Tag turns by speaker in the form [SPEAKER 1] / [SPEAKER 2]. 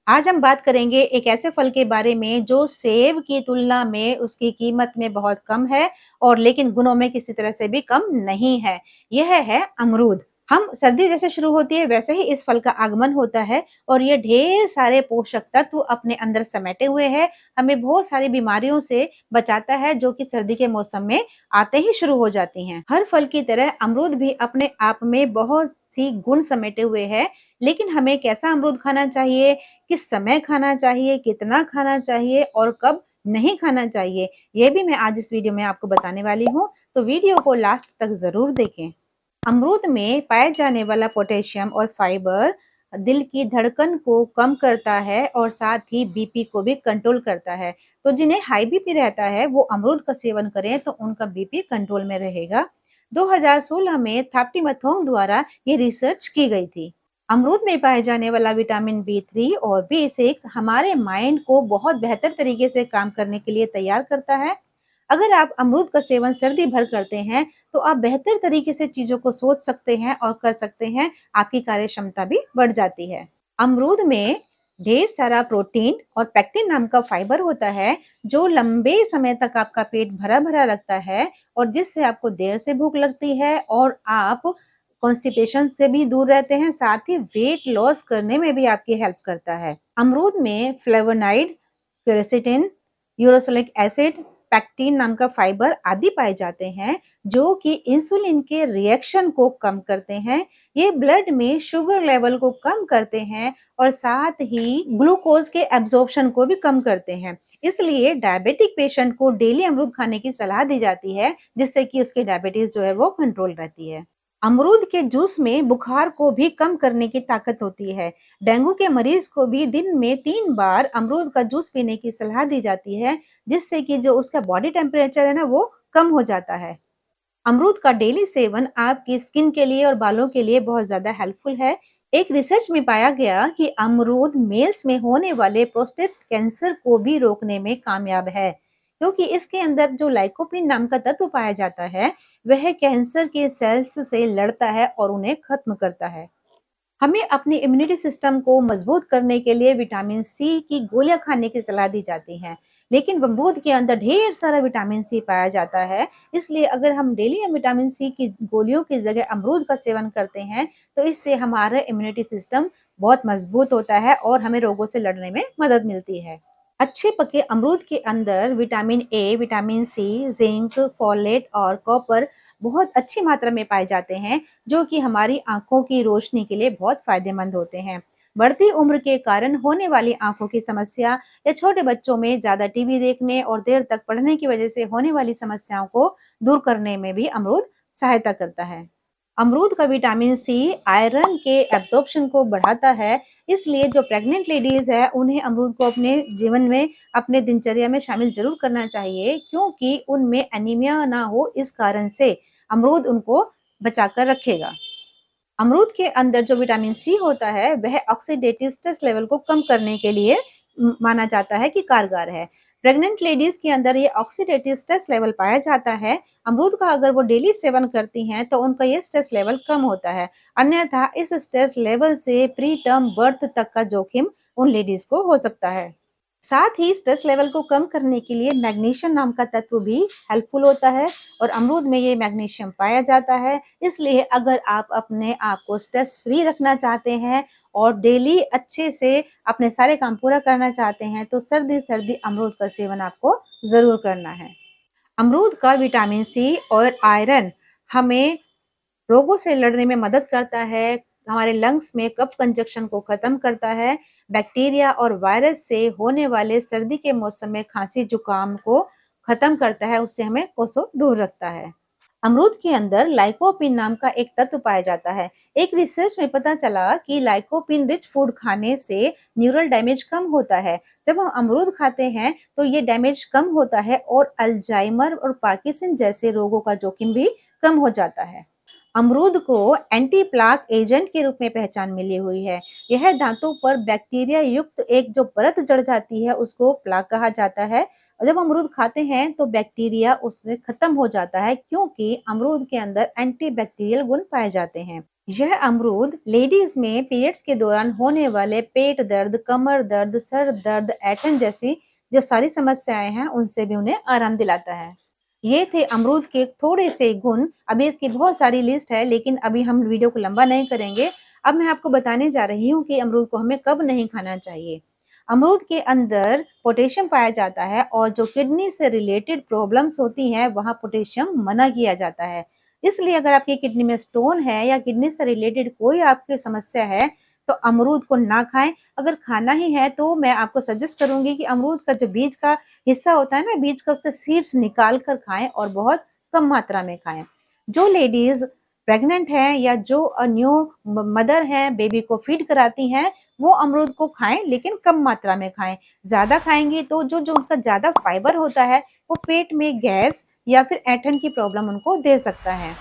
[SPEAKER 1] आज हम बात करेंगे एक ऐसे फल के बारे में जो सेब की तुलना में उसकी कीमत में बहुत कम है और लेकिन गुणों में किसी तरह से भी कम नहीं है। यह है अमरूद। हम सर्दी जैसे शुरू होती है वैसे ही इस फल का आगमन होता है और ये ढेर सारे पोषक तत्व अपने अंदर समेटे हुए है। हमें बहुत सारी बीमारियों से बचाता है जो कि सर्दी के मौसम में आते ही शुरू हो जाती हैं। हर फल की तरह अमरूद भी अपने आप में बहुत सी गुण समेटे हुए है, लेकिन हमें कैसा अमरूद खाना चाहिए, किस समय खाना चाहिए, कितना खाना चाहिए और कब नहीं खाना चाहिए, ये भी मैं आज इस वीडियो में आपको बताने वाली हूँ। तो वीडियो को लास्ट तक जरूर देखें। अमरूद में पाए जाने वाला पोटेशियम और फाइबर दिल की धड़कन को कम करता है और साथ ही बीपी को भी कंट्रोल करता है। तो जिन्हें हाई बीपी रहता है वो अमरूद का सेवन करें तो उनका बीपी कंट्रोल में रहेगा। 2016 में थाप्टी मथोंग द्वारा ये रिसर्च की गई थी। अमरूद में पाए जाने वाला विटामिन B3 और B6 हमारे माइंड को बहुत बेहतर तरीके से काम करने के लिए तैयार करता है। अगर आप अमरूद का सेवन सर्दी भर करते हैं तो आप बेहतर तरीके से चीजों को सोच सकते हैं और कर सकते हैं, आपकी कार्य क्षमता भी बढ़ जाती है। अमरूद में ढेर सारा प्रोटीन और पेक्टिन नाम का फाइबर होता है जो लंबे समय तक आपका पेट भरा भरा रखता है और जिससे आपको देर से भूख लगती है और आप कॉन्स्टिपेशन से भी दूर रहते हैं, साथ ही वेट लॉस करने में भी आपकी हेल्प करता है। अमरूद में फ्लेवोनाइड, क्वेरसेटिन, यूरोसोलिक एसिड, पैक्टिन नाम का फाइबर आदि पाए जाते हैं जो कि इंसुलिन के रिएक्शन को कम करते हैं। ये ब्लड में शुगर लेवल को कम करते हैं और साथ ही ग्लूकोज के एब्जॉर्प्शन को भी कम करते हैं। इसलिए डायबिटिक पेशेंट को डेली अमरूद खाने की सलाह दी जाती है जिससे कि उसकी डायबिटीज जो है वो कंट्रोल रहती है। अमरूद के जूस में बुखार को भी कम करने की ताकत होती है। डेंगू के मरीज को भी दिन में 3 बार अमरूद का जूस पीने की सलाह दी जाती है जिससे कि जो उसका बॉडी टेम्परेचर है ना वो कम हो जाता है। अमरूद का डेली सेवन आपकी स्किन के लिए और बालों के लिए बहुत ज्यादा हेल्पफुल है। एक रिसर्च में पाया गया कि अमरूद मेल्स में होने वाले प्रोस्टेट कैंसर को भी रोकने में कामयाब है, क्योंकि इसके अंदर जो लाइकोपिन नाम का तत्व पाया जाता है वह कैंसर के सेल्स से लड़ता है और उन्हें खत्म करता है। हमें अपनी इम्यूनिटी सिस्टम को मजबूत करने के लिए विटामिन सी की गोलियां खाने की सलाह दी जाती है, लेकिन अमरूद के अंदर ढेर सारा विटामिन सी पाया जाता है। इसलिए अगर हम डेली विटामिन सी की गोलियों की जगह अमरूद का सेवन करते हैं तो इससे हमारा इम्यूनिटी सिस्टम बहुत मजबूत होता है और हमें रोगों से लड़ने में मदद मिलती है। अच्छे पके अमरूद के अंदर vitamin A, vitamin C, zinc, folate और कॉपर बहुत अच्छी मात्रा में पाए जाते हैं जो कि हमारी आंखों की रोशनी के लिए बहुत फायदेमंद होते हैं। बढ़ती उम्र के कारण होने वाली आंखों की समस्या या छोटे बच्चों में ज्यादा टीवी देखने और देर तक पढ़ने की वजह से होने वाली समस्याओं को दूर करने में भी अमरूद सहायता करता है। अमरूद का विटामिन सी आयरन के एब्जॉर्प्शन को बढ़ाता है, इसलिए जो प्रेग्नेंट लेडीज है उन्हें अमरूद को अपने जीवन में, अपने दिनचर्या में शामिल जरूर करना चाहिए, क्योंकि उनमें एनीमिया ना हो इस कारण से अमरूद उनको बचाकर रखेगा। अमरूद के अंदर जो विटामिन सी होता है वह ऑक्सीडेटिव स्ट्रेस लेवल को कम करने के लिए माना जाता है कि कारगर है। प्रेग्नेंट लेडीज के अंदर ये ऑक्सीडेटिव स्ट्रेस लेवल पाया जाता है। अमरूद का अगर वो डेली सेवन करती हैं तो उनका ये स्ट्रेस लेवल कम होता है, अन्यथा इस स्ट्रेस लेवल से प्री टर्म बर्थ तक का जोखिम उन लेडीज को हो सकता है। साथ ही स्ट्रेस लेवल को कम करने के लिए मैग्नीशियम नाम का तत्व भी हेल्पफुल होता है और अमरूद में ये मैग्नीशियम पाया जाता है। इसलिए अगर आप अपने आप को स्ट्रेस फ्री रखना चाहते हैं और डेली अच्छे से अपने सारे काम पूरा करना चाहते हैं तो सर्दी सर्दी अमरूद का सेवन आपको जरूर करना है। अमरूद का विटामिन सी और आयरन हमें रोगों से लड़ने में मदद करता है, हमारे लंग्स में कफ कंजक्शन को खत्म करता है, बैक्टीरिया और वायरस से होने वाले सर्दी के मौसम में खांसी जुकाम को खत्म करता है, उससे हमें कोसों दूर रखता है। अमरूद के अंदर लाइकोपिन नाम का एक तत्व पाया जाता है। एक रिसर्च में पता चला कि लाइकोपिन रिच फूड खाने से न्यूरल डैमेज कम होता है। जब हम अमरूद खाते हैं तो ये डैमेज कम होता है और अल्जाइमर और पार्किंसन जैसे रोगों का जोखिम भी कम हो जाता है। अमरूद को एंटी प्लाक एजेंट के रूप में पहचान मिली हुई है। यह दांतों पर बैक्टीरिया युक्त एक जो परत जड़ जाती है उसको प्लाक कहा जाता है। और जब अमरूद खाते हैं तो बैक्टीरिया उससे खत्म हो जाता है, क्योंकि अमरूद के अंदर एंटी बैक्टीरियल गुण पाए जाते हैं। यह अमरूद लेडीज में पीरियड्स के दौरान होने वाले पेट दर्द, कमर दर्द, सर दर्द, ऐंठन जैसी जो सारी समस्याएं हैं उनसे भी उन्हें आराम दिलाता है। ये थे अमरूद के थोड़े से गुण। अभी इसकी बहुत सारी लिस्ट है लेकिन अभी हम वीडियो को लंबा नहीं करेंगे। अब मैं आपको बताने जा रही हूँ कि अमरूद को हमें कब नहीं खाना चाहिए। अमरूद के अंदर पोटेशियम पाया जाता है और जो किडनी से रिलेटेड प्रॉब्लम्स होती हैं वहाँ पोटेशियम मना किया जाता है। इसलिए अगर आपकी किडनी में स्टोन है या किडनी से रिलेटेड कोई आपकी समस्या है तो अमरूद को ना खाएं। अगर खाना ही है तो मैं आपको सजेस्ट करूंगी कि अमरूद का जो बीज का हिस्सा होता है ना, बीज का, उसका सीड्स निकाल कर खाएं और बहुत कम मात्रा में खाएं। जो लेडीज प्रेग्नेंट हैं या जो न्यू मदर हैं, बेबी को फीड कराती हैं, वो अमरूद को खाएं लेकिन कम मात्रा में खाएं। ज्यादा खाएंगी तो जो जो उनका ज्यादा फाइबर होता है वो पेट में गैस या फिर ऐंठन की प्रॉब्लम उनको दे सकता है।